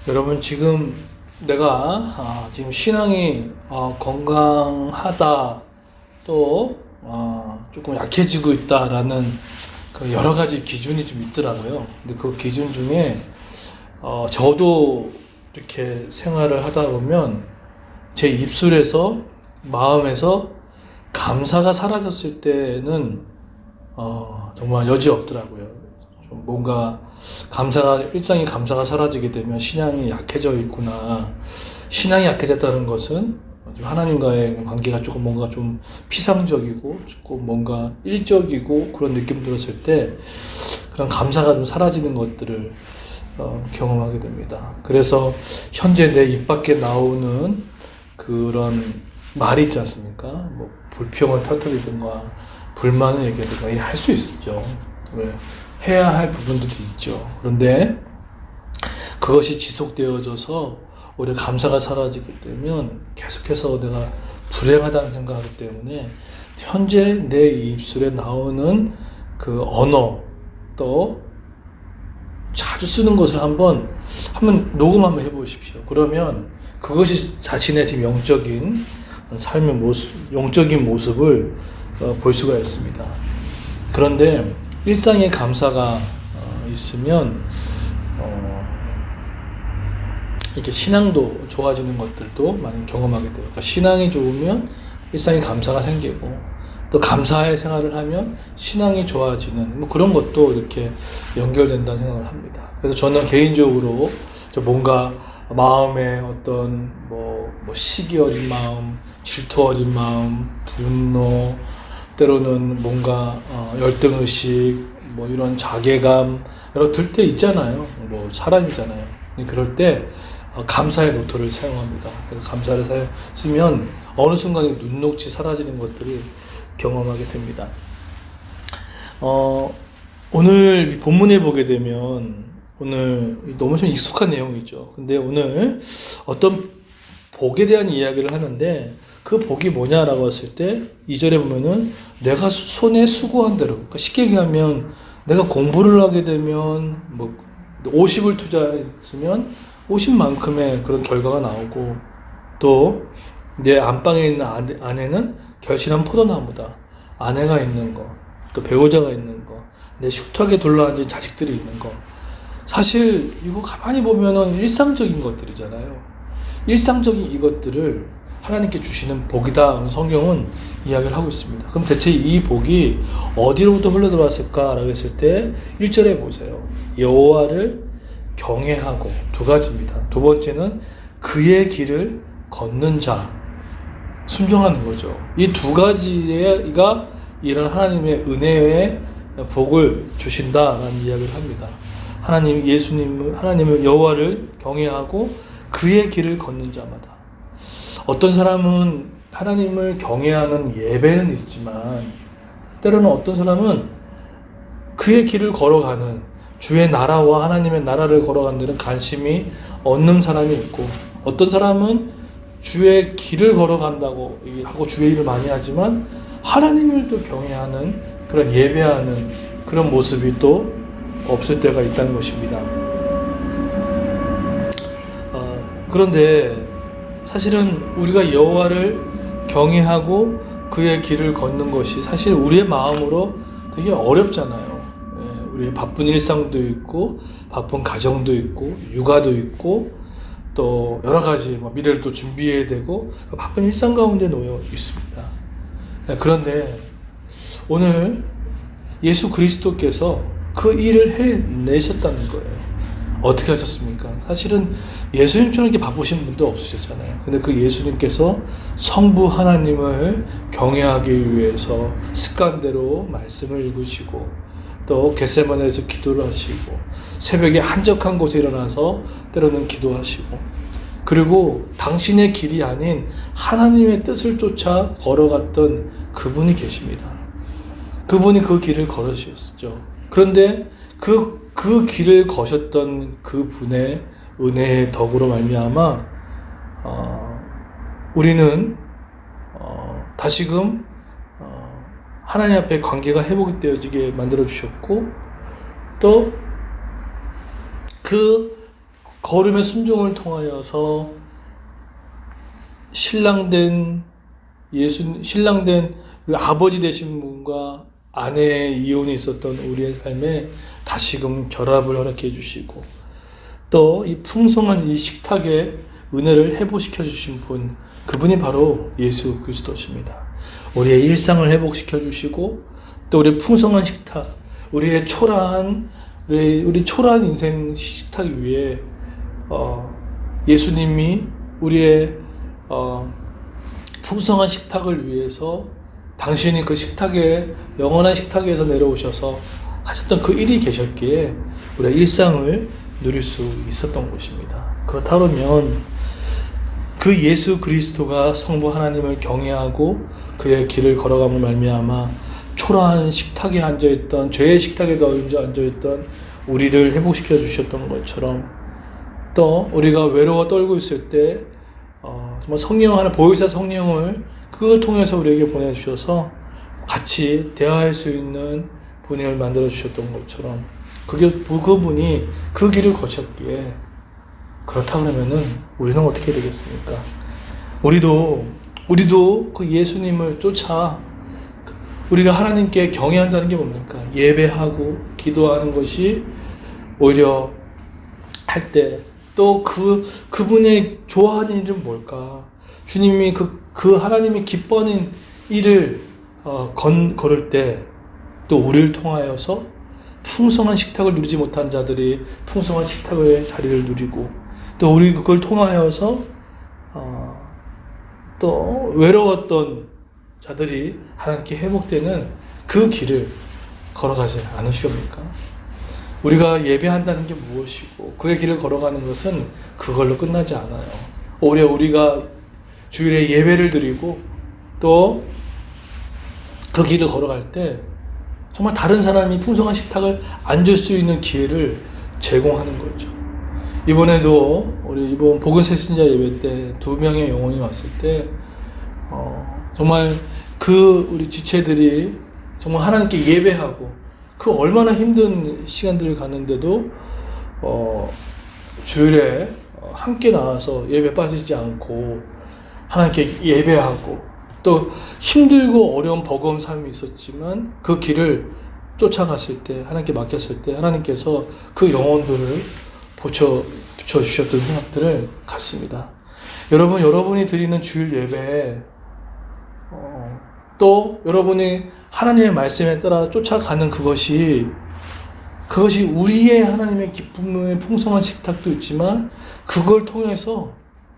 여러분 지금 내가 지금 신앙이 건강하다 또 조금 약해지고 있다라는 그 여러 가지 기준이 좀 있더라고요. 근데 그 기준 중에 저도 이렇게 생활을 하다 보면 제 입술에서 마음에서 감사가 사라졌을 때는 정말 여지 없더라고요. 좀 뭔가 일상의 감사가 사라지게 되면 신앙이 약해져 있구나. 신앙이 약해졌다는 것은 하나님과의 관계가 조금 뭔가 좀 피상적이고 조금 뭔가 일적이고 그런 느낌 들었을 때 그런 감사가 좀 사라지는 것들을 경험하게 됩니다. 그래서 현재 내 입 밖에 나오는 그런 말이 있지 않습니까? 뭐 불평을 터뜨리든가 불만을 얘기하든가 할 수 있죠. 왜? 해야 할 부분들이 있죠. 그런데 그것이 지속되어져서 우리가 감사가 사라지게 되면 계속해서 내가 불행하다는 생각하기 때문에 현재 내 입술에 나오는 그 언어 또 자주 쓰는 것을 한번 녹음 한번 해보십시오. 그러면 그것이 자신의 지금 영적인 삶의 모습, 영적인 모습을 볼 수가 있습니다. 그런데 일상에 감사가 있으면 이렇게 신앙도 좋아지는 것들도 많이 경험하게 돼요. 그러니까 신앙이 좋으면 일상에 감사가 생기고 또 감사의 생활을 하면 신앙이 좋아지는 뭐 그런 것도 이렇게 연결된다는 생각을 합니다. 그래서 저는 개인적으로 뭔가 마음에 어떤 뭐 시기 어린 마음, 질투 어린 마음, 분노, 때로는 뭔가 열등의식, 뭐 이런 자괴감 여러 들 때 있잖아요. 뭐 사람이잖아요. 그럴 때 감사의 노트를 사용합니다. 그래서 감사를 쓰면 어느 순간에 눈녹이 사라지는 것들을 경험하게 됩니다. 오늘 본문에 보게 되면 오늘 너무 좀 익숙한 내용이죠. 근데 오늘 어떤 복에 대한 이야기를 하는데 그 복이 뭐냐라고 했을 때 2절에 보면은 내가 손에 수고한 대로, 그러니까 쉽게 얘기하면 내가 공부를 하게 되면 뭐 50을 투자했으면 50만큼의 그런 결과가 나오고 또 내 안방에 있는 아내는 결실한 포도나무다. 아내가 있는 거, 또 배우자가 있는 거, 내 식탁에 둘러앉은 자식들이 있는 거. 사실 이거 가만히 보면은 일상적인 것들이잖아요. 일상적인 이것들을 하나님께 주시는 복이다. 성경은 이야기를 하고 있습니다. 그럼 대체 이 복이 어디로부터 흘러들어왔을까라고 했을 때 1절에 보세요. 여호와를 경외하고 두 가지입니다. 두 번째는 그의 길을 걷는 자, 순종하는 거죠. 이 두 가지가 이런 하나님의 은혜의 복을 주신다라는 이야기를 합니다. 하나님은 여호와를 경외하고 그의 길을 걷는 자마다. 어떤 사람은 하나님을 경외하는 예배는 있지만 때로는 어떤 사람은 그의 길을 걸어가는 주의 나라와 하나님의 나라를 걸어가는 데는 관심이 없는 사람이 있고 어떤 사람은 주의 길을 걸어간다고 하고 주의 일을 많이 하지만 하나님을 또 경외하는 그런 예배하는 그런 모습이 또 없을 때가 있다는 것입니다. 그런데 사실은 우리가 여호와를 경외하고 그의 길을 걷는 것이 사실 우리의 마음으로 되게 어렵잖아요. 우리의 바쁜 일상도 있고 바쁜 가정도 있고 육아도 있고 또 여러 가지 미래를 또 준비해야 되고 바쁜 일상 가운데 놓여 있습니다. 그런데 오늘 예수 그리스도께서 그 일을 해내셨다는 거예요. 어떻게 하셨습니까? 사실은 예수님처럼 이렇게 바쁘신 분도 없으셨잖아요. 근데 그 예수님께서 성부 하나님을 경외하기 위해서 습관대로 말씀을 읽으시고 또 겟세마네에서 기도를 하시고 새벽에 한적한 곳에 일어나서 때로는 기도하시고 그리고 당신의 길이 아닌 하나님의 뜻을 쫓아 걸어갔던 그분이 계십니다. 그분이 그 길을 걸으셨죠. 그런데 그 길을 거셨던 그분의 은혜의 덕으로 말미암아 우리는 다시금 하나님 앞에 관계가 회복되어지게 만들어 주셨고 또 그 거룩의 순종을 통하여서 신랑된 그 아버지 되신 분과 아내의 이혼이 있었던 우리의 삶에 다시금 결합을 허락해 주시고, 또 이 풍성한 이 식탁에 은혜를 회복시켜 주신 분, 그분이 바로 예수 그리스도십니다. 우리의 일상을 회복시켜 주시고, 또 우리의 풍성한 식탁, 우리 초라한 인생 식탁 위에 예수님이 우리의 풍성한 식탁을 위해서 당신이 그 식탁에, 영원한 식탁에서 내려오셔서 하셨던 그 일이 계셨기에 우리가 일상을 누릴 수 있었던 것입니다. 그렇다 그러면 그 예수 그리스도가 성부 하나님을 경외하고 그의 길을 걸어감을 말미암아 초라한 식탁에 앉아있던, 죄의 식탁에도 앉아있던 우리를 회복시켜 주셨던 것처럼, 또 우리가 외로워 떨고 있을 때 정말 성령 하나, 보혜사 성령을 그걸 통해서 우리에게 보내주셔서 같이 대화할 수 있는 분위기를 만들어 주셨던 것처럼, 그분이 그 길을 거쳤기에, 그렇다 그러면은 우리는 어떻게 되겠습니까? 우리도 그 예수님을 쫓아 우리가 하나님께 경외한다는 게 뭡니까? 예배하고 기도하는 것이 오히려 할 때, 또 그분의 좋아하는 일은 뭘까? 주님이 그 하나님이 기뻐하는 일을 걸을 때, 또 우리를 통하여서 풍성한 식탁을 누리지 못한 자들이 풍성한 식탁의 자리를 누리고, 또 우리 그걸 통하여서 또 외로웠던 자들이 하나님께 회복되는 그 길을 걸어가지 않으시옵니까? 우리가 예배한다는 게 무엇이고 그의 길을 걸어가는 것은 그걸로 끝나지 않아요. 오히려 우리가 주일에 예배를 드리고 또 그 길을 걸어갈 때 정말 다른 사람이 풍성한 식탁을 앉을 수 있는 기회를 제공하는 거죠. 이번에도 우리 이번 복음새 신자 예배 때 2명의 영혼이 왔을 때 정말 우리 지체들이 정말 하나님께 예배하고, 그 얼마나 힘든 시간들을 갔는데도 주일에 함께 나와서 예배 빠지지 않고 하나님께 예배하고, 또 힘들고 어려운 버거운 삶이 있었지만 그 길을 쫓아갔을 때, 하나님께 맡겼을 때 하나님께서 그 영혼들을 붙여주셨던 생각들을 갖습니다. 여러분이 드리는 주일 예배에 또 여러분이 하나님의 말씀에 따라 쫓아가는 그것이 우리의 하나님의 기쁨의 풍성한 식탁도 있지만, 그걸 통해서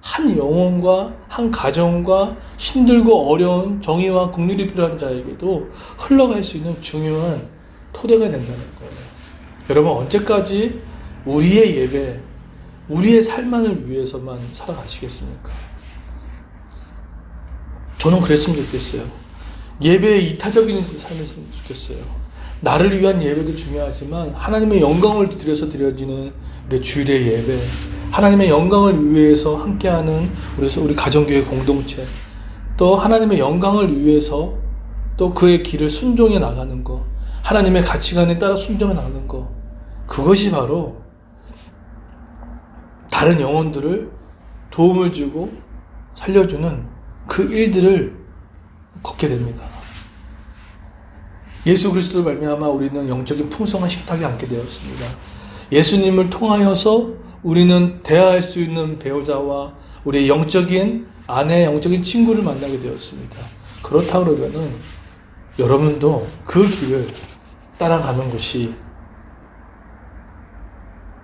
한 영혼과 한 가정과 힘들고 어려운 정의와 긍휼이 필요한 자에게도 흘러갈 수 있는 중요한 토대가 된다는 거예요. 여러분, 언제까지 우리의 예배, 우리의 삶만을 위해서만 살아가시겠습니까? 저는 그랬으면 좋겠어요. 예배에 이타적인 삶이었으면 좋겠어요. 나를 위한 예배도 중요하지만 하나님의 영광을 드려서 드려지는 우리 주일의 예배, 하나님의 영광을 위해서 함께하는 우리 가정교회 공동체, 또 하나님의 영광을 위해서 또 그의 길을 순종해 나가는 것, 하나님의 가치관에 따라 순종해 나가는 것, 그것이 바로 다른 영혼들을 도움을 주고 살려주는 그 일들을 걷게 됩니다. 예수 그리스도를 말미암아 우리는 영적인 풍성한 식탁에 앉게 되었습니다. 예수님을 통하여서 우리는 대화할 수 있는 배우자와 우리의 영적인 아내, 영적인 친구를 만나게 되었습니다. 그렇다 그러면은 여러분도 그 길을 따라가는 것이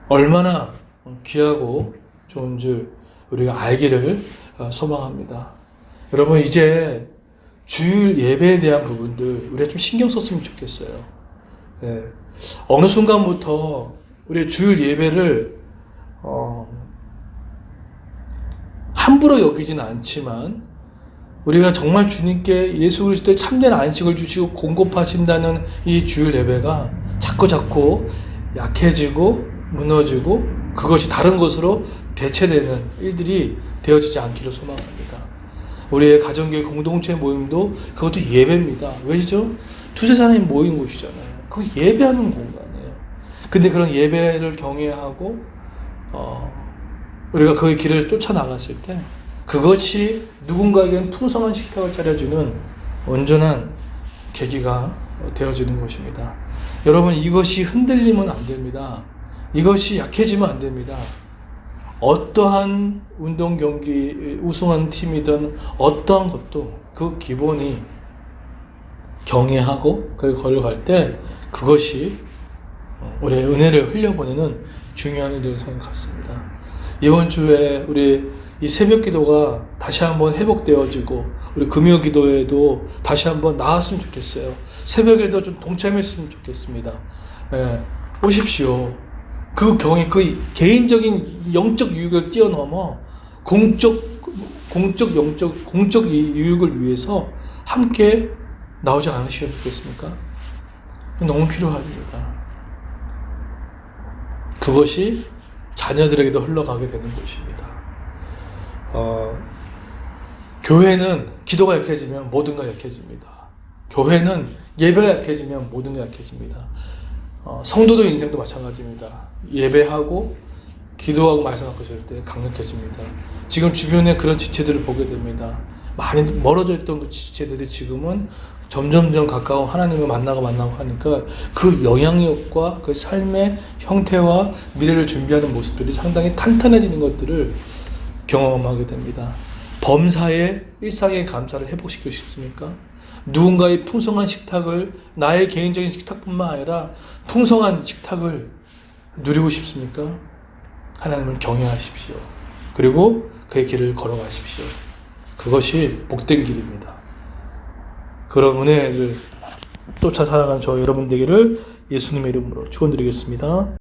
얼마나 귀하고 좋은 줄 우리가 알기를 소망합니다. 여러분, 이제 주일 예배에 대한 부분들 우리가 좀 신경 썼으면 좋겠어요. 네. 어느 순간부터 우리 주일 예배를 함부로 여기지는 않지만, 우리가 정말 주님께 예수 그리스도의 참된 안식을 주시고 공급하신다는 이 주일 예배가 자꾸 약해지고 무너지고 그것이 다른 것으로 대체되는 일들이 되어지지 않기를 소망합니다. 우리의 가정교회 공동체 모임도 그것도 예배입니다. 왜죠? 두세 사람이 모인 곳이잖아요. 그것이 예배하는 공간이에요. 근데 그런 예배를 경외하고 우리가 그 길을 쫓아나갔을 때 그것이 누군가에겐 풍성한 식탁을 차려주는 온전한 계기가 되어지는 것입니다. 여러분, 이것이 흔들리면 안 됩니다. 이것이 약해지면 안 됩니다. 어떠한 운동 경기 우승한 팀이든 어떠한 것도 그 기본이 경외하고 그걸 걸어갈 때 그것이 우리의 은혜를 흘려보내는 중요한 일이라고 생각했습니다. 이번 주에 우리 이 새벽 기도가 다시 한번 회복되어지고 우리 금요 기도에도 다시 한번 나왔으면 좋겠어요. 새벽에도 좀 동참했으면 좋겠습니다. 예, 오십시오. 그 개인적인 영적 유익을 뛰어넘어 공적 유익을 위해서 함께 나오지 않으시면 좋겠습니까? 너무 필요합니다. 그것이 자녀들에게도 흘러가게 되는 것입니다. 교회는 기도가 약해지면 모든 가 약해집니다. 교회는 예배가 약해지면 모든 게 약해집니다. 성도도 인생도 마찬가지입니다. 예배하고 기도하고 말씀하고 있을 때 강력해집니다. 지금 주변에 그런 지체들을 보게 됩니다. 많이 멀어져 있던 그 지체들이 지금은 점점점 가까운 하나님을 만나고 하니까 그 영향력과 그 삶의 형태와 미래를 준비하는 모습들이 상당히 탄탄해지는 것들을 경험하게 됩니다. 범사의 일상의 감사를 회복시키고 싶습니까? 누군가의 풍성한 식탁을, 나의 개인적인 식탁뿐만 아니라 풍성한 식탁을 누리고 싶습니까? 하나님을 경외하십시오. 그리고 그의 길을 걸어가십시오. 그것이 복된 길입니다. 그런 은혜를 쫓아 살아간 저 여러분 되기를 예수님의 이름으로 축원드리겠습니다.